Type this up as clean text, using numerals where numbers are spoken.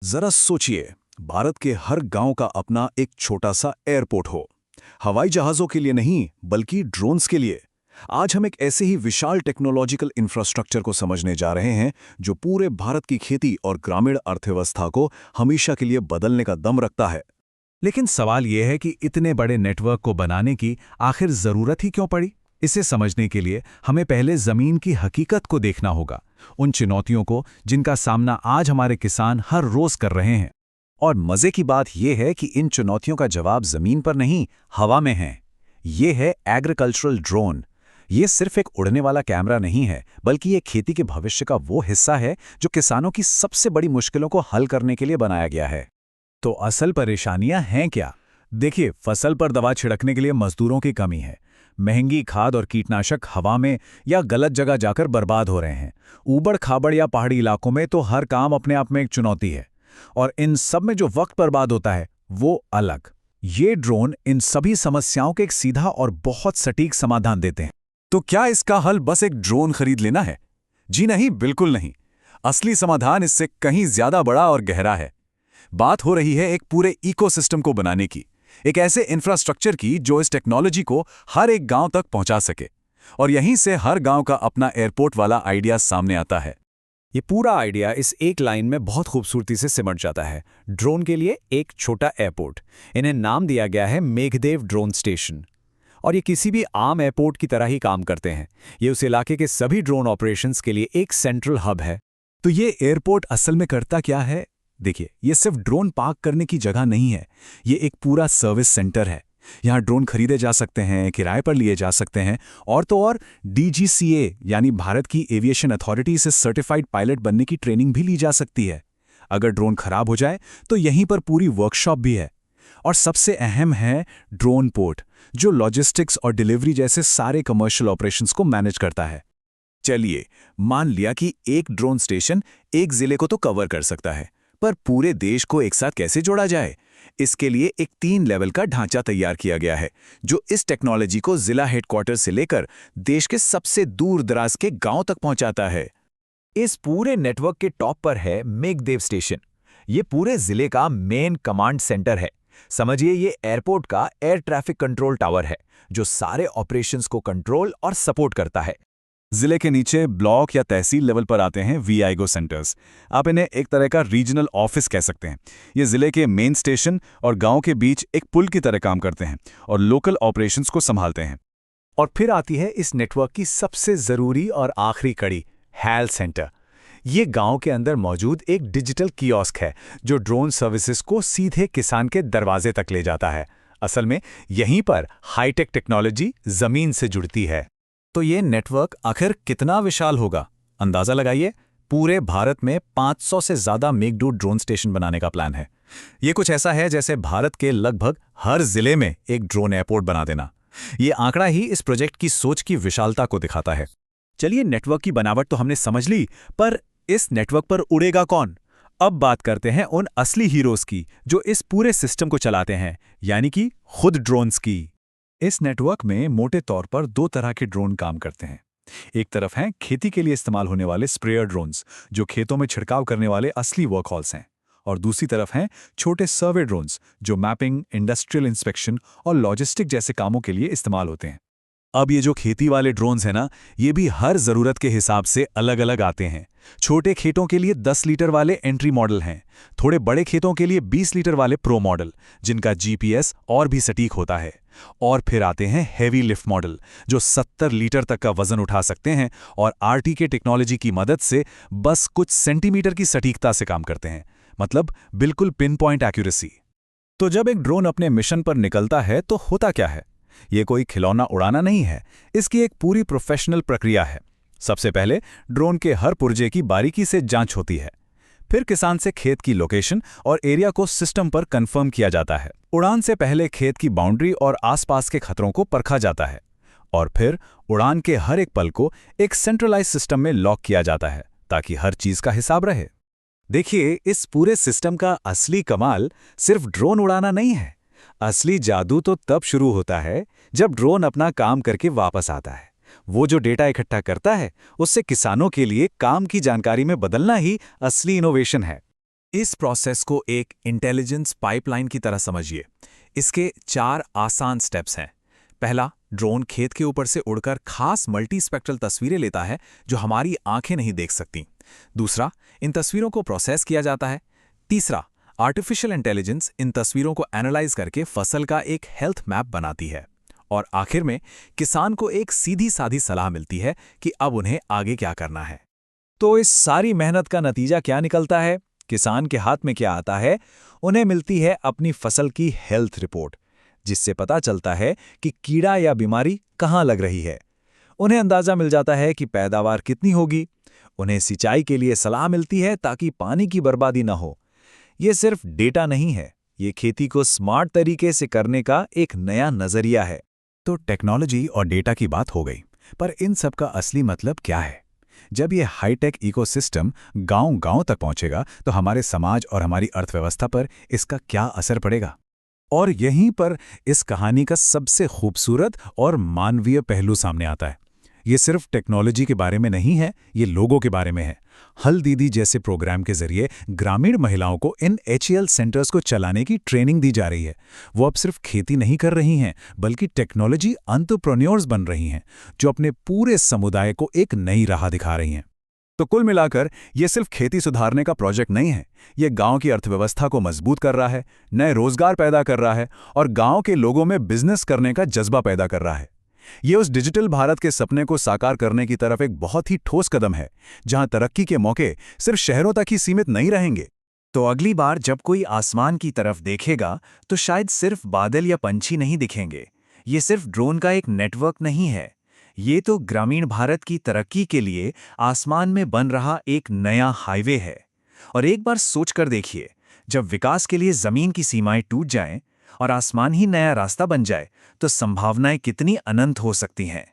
जरा सोचिए, भारत के हर गांव का अपना एक छोटा सा एयरपोर्ट हो। हवाई जहाजों के लिए नहीं, बल्कि ड्रोन्स के लिए। आज हम एक ऐसे ही विशाल टेक्नोलॉजिकल इंफ्रास्ट्रक्चर को समझने जा रहे हैं जो पूरे भारत की खेती और ग्रामीण अर्थव्यवस्था को हमेशा के लिए बदलने का दम रखता है। लेकिन सवाल यह है कि इतने बड़े नेटवर्क को बनाने की आखिर जरूरत ही क्यों पड़ी। इसे समझने के लिए हमें पहले जमीन की हकीकत को देखना होगा, उन चुनौतियों को जिनका सामना आज हमारे किसान हर रोज कर रहे हैं। और मजे की बात यह है कि इन चुनौतियों का जवाब जमीन पर नहीं, हवा में है। ये है एग्रीकल्चरल ड्रोन। ये सिर्फ एक उड़ने वाला कैमरा नहीं है, बल्कि ये खेती के भविष्य का वो हिस्सा है जो किसानों की सबसे बड़ी मुश्किलों को हल करने के लिए बनाया गया है। तो असल परेशानियां हैं क्या? देखिए, फसल पर दवा छिड़कने के लिए मजदूरों की कमी है। महंगी खाद और कीटनाशक हवा में या गलत जगह जाकर बर्बाद हो रहे हैं। ऊबड़ खाबड़ या पहाड़ी इलाकों में तो हर काम अपने आप में एक चुनौती है। और इन सब में जो वक्त बर्बाद होता है वो अलग। ये ड्रोन इन सभी समस्याओं के एक सीधा और बहुत सटीक समाधान देते हैं। तो क्या इसका हल बस एक ड्रोन खरीद लेना है? जी नहीं, बिल्कुल नहीं। असली समाधान इससे कहीं ज्यादा बड़ा और गहरा है। बात हो रही है एक पूरे इकोसिस्टम को बनाने की, एक ऐसे इंफ्रास्ट्रक्चर की जो इस टेक्नोलॉजी को हर एक गांव तक पहुंचा सके। और यहीं से हर गांव का अपना एयरपोर्ट वाला आइडिया सामने आता है। ये पूरा आइडिया इस एक लाइन में बहुत खूबसूरती से सिमट जाता है। ड्रोन के लिए एक छोटा एयरपोर्ट। इन्हें नाम दिया गया है मेघदेव ड्रोन स्टेशन। और ये किसी भी आम एयरपोर्ट की तरह ही काम करते हैं। ये उस इलाके के सभी ड्रोन ऑपरेशंस के लिए एक सेंट्रल हब है। तो ये एयरपोर्ट असल में करता क्या है? देखिए, ये सिर्फ ड्रोन पार्क करने की जगह नहीं है। ये एक पूरा सर्विस सेंटर है। यहाँ ड्रोन खरीदे जा सकते हैं, किराए पर लिए जा सकते हैं, और तो और DGCA यानी भारत की एविएशन अथॉरिटी से सर्टिफाइड पायलट बनने की ट्रेनिंग भी ली जा सकती है। अगर ड्रोन खराब हो जाए तो यहीं पर पूरी वर्कशॉप भी है। और सबसे अहम है ड्रोन पोर्ट, जो लॉजिस्टिक्स और डिलीवरी जैसे सारे कमर्शियल ऑपरेशंस को मैनेज करता है। चलिए, मान लिया कि एक ड्रोन स्टेशन एक जिले को तो कवर कर सकता है, पर पूरे देश को एक साथ कैसे जोड़ा जाए? इसके लिए एक 3 लेवल का ढांचा तैयार किया गया है, जो इस टेक्नोलॉजी को जिला हेडक्वार्टर से लेकर देश के सबसे दूर दराज के गांव तक पहुंचाता है। इस पूरे नेटवर्क के टॉप पर है मेघदेव स्टेशन। ये पूरे जिले का मेन कमांड सेंटर है। समझिए, ये एयरपोर्ट का एयर ट्रैफिक कंट्रोल टावर है, जो सारे ऑपरेशंस को कंट्रोल और सपोर्ट करता है। जिले के नीचे ब्लॉक या तहसील लेवल पर आते हैं VIGO सेंटर्स। आप इन्हें एक तरह का रीजनल ऑफिस कह सकते हैं। ये जिले के मेन स्टेशन और गांव के बीच एक पुल की तरह काम करते हैं और लोकल ऑपरेशंस को संभालते हैं। और फिर आती है इस नेटवर्क की सबसे जरूरी और आखिरी कड़ी, हेल्थ सेंटर। ये गांव के अंदर मौजूद एक डिजिटल कियोस्क है, जो ड्रोन सर्विसेज को सीधे किसान के दरवाजे तक ले जाता है। असल में यहीं पर हाईटेक टेक्नोलॉजी जमीन से जुड़ती है। तो ये नेटवर्क आखिर कितना विशाल होगा? अंदाजा लगाइए। पूरे भारत में 500 से ज्यादा मेघदूत ड्रोन स्टेशन बनाने का प्लान है। ये कुछ ऐसा है जैसे भारत के लगभग हर जिले में एक ड्रोन एयरपोर्ट बना देना। ये आंकड़ा ही इस प्रोजेक्ट की सोच की विशालता को दिखाता है। चलिए, नेटवर्क की बनावट तो हमने समझ ली, पर इस नेटवर्क पर उड़ेगा कौन? अब बात करते हैं उन असली हीरोज की जो इस पूरे सिस्टम को चलाते हैं, यानी कि खुद ड्रोन्स की। इस नेटवर्क में मोटे तौर पर 2 तरह के ड्रोन काम करते हैं। एक तरफ हैं खेती के लिए इस्तेमाल होने वाले स्प्रेयर ड्रोन्स, जो खेतों में छिड़काव करने वाले असली वर्कहॉर्स हैं। और दूसरी तरफ हैं छोटे सर्वे ड्रोन्स, जो मैपिंग, इंडस्ट्रियल इंस्पेक्शन और लॉजिस्टिक जैसे कामों के लिए इस्तेमाल होते हैं। अब ये जो खेती वाले ड्रोन्स हैं ना, ये भी हर ज़रूरत के हिसाब से अलग अलग आते हैं। छोटे खेतों के लिए 10 लीटर वाले एंट्री मॉडल हैं, थोड़े बड़े खेतों के लिए 20 लीटर वाले प्रो मॉडल, जिनका GPS और भी सटीक होता है। और फिर आते हैं हैवी लिफ्ट मॉडल, जो 70 लीटर तक का वजन उठा सकते हैं और RTK टेक्नोलॉजी की मदद से बस कुछ सेंटीमीटर की सटीकता से काम करते हैं, मतलब बिल्कुल पिन पॉइंट एक्यूरेसी। तो जब एक ड्रोन अपने मिशन पर निकलता है तो होता क्या है? ये कोई खिलौना उड़ाना नहीं है, इसकी एक पूरी प्रोफेशनल प्रक्रिया है। सबसे पहले ड्रोन के हर पुर्जे की बारीकी से जांच होती है। फिर किसान से खेत की लोकेशन और एरिया को सिस्टम पर कंफर्म किया जाता है। उड़ान से पहले खेत की बाउंड्री और आसपास के खतरों को परखा जाता है। और फिर उड़ान के हर एक पल को एक सेंट्रलाइज सिस्टम में लॉक किया जाता है, ताकि हर चीज का हिसाब रहे। देखिए, इस पूरे सिस्टम का असली कमाल सिर्फ ड्रोन उड़ाना नहीं है। असली जादू तो तब शुरू होता है जब ड्रोन अपना काम करके वापस आता है। वो जो डेटा इकट्ठा करता है, उससे किसानों के लिए काम की जानकारी में बदलना ही असली इनोवेशन है। इस प्रोसेस को एक इंटेलिजेंस पाइपलाइन की तरह समझिए। इसके 4 आसान स्टेप्स हैं। पहला, ड्रोन खेत के ऊपर से उड़कर खास मल्टी स्पेक्ट्रल तस्वीरें लेता है जो हमारी आंखें नहीं देख सकती। दूसरा, इन तस्वीरों को प्रोसेस किया जाता है। तीसरा, आर्टिफिशियल इंटेलिजेंस इन तस्वीरों को एनालाइज करके फसल का एक हेल्थ मैप बनाती है। और आखिर में किसान को एक सीधी साधी सलाह मिलती है कि अब उन्हें आगे क्या करना है। तो इस सारी मेहनत का नतीजा क्या निकलता है? किसान के हाथ में क्या आता है? उन्हें मिलती है अपनी फसल की हेल्थ रिपोर्ट, जिससे पता चलता है कि कीड़ा या बीमारी कहाँ लग रही है। उन्हें अंदाजा मिल जाता है कि पैदावार कितनी होगी। उन्हें सिंचाई के लिए सलाह मिलती है ताकि पानी की बर्बादी न हो। ये सिर्फ डेटा नहीं है, ये खेती को स्मार्ट तरीके से करने का एक नया नजरिया है। तो टेक्नोलॉजी और डेटा की बात हो गई, पर इन सब का असली मतलब क्या है? जब ये हाईटेक इकोसिस्टम गांव-गांव तक पहुंचेगा तो हमारे समाज और हमारी अर्थव्यवस्था पर इसका क्या असर पड़ेगा? और यहीं पर इस कहानी का सबसे खूबसूरत और मानवीय पहलू सामने आता है। ये सिर्फ टेक्नोलॉजी के बारे में नहीं है, ये लोगों के बारे में है। हल दीदी जैसे प्रोग्राम के जरिए ग्रामीण महिलाओं को इन HEL सेंटर्स को चलाने की ट्रेनिंग दी जा रही है। वो अब सिर्फ खेती नहीं कर रही हैं, बल्कि टेक्नोलॉजी एंटरप्रेन्योर्स बन रही हैं, जो अपने पूरे समुदाय को एक नई राह दिखा रही हैं। तो कुल मिलाकर ये सिर्फ खेती सुधारने का प्रोजेक्ट नहीं है, ये गांव की अर्थव्यवस्था को मजबूत कर रहा है, नए रोजगार पैदा कर रहा है और गांव के लोगों में बिजनेस करने का जज्बा पैदा कर रहा है। ये उस डिजिटल भारत के सपने को साकार करने की तरफ एक बहुत ही ठोस कदम है, जहां तरक्की के मौके सिर्फ शहरों तक ही सीमित नहीं रहेंगे। तो अगली बार जब कोई आसमान की तरफ देखेगा तो शायद सिर्फ बादल या पंछी नहीं दिखेंगे। ये सिर्फ ड्रोन का एक नेटवर्क नहीं है, ये तो ग्रामीण भारत की तरक्की के लिए आसमान में बन रहा एक नया हाईवे है। और एक बार सोच कर देखिए, जब विकास के लिए जमीन की सीमाएं टूट जाएं और आसमान ही नया रास्ता बन जाए, तो संभावनाएं कितनी अनंत हो सकती हैं।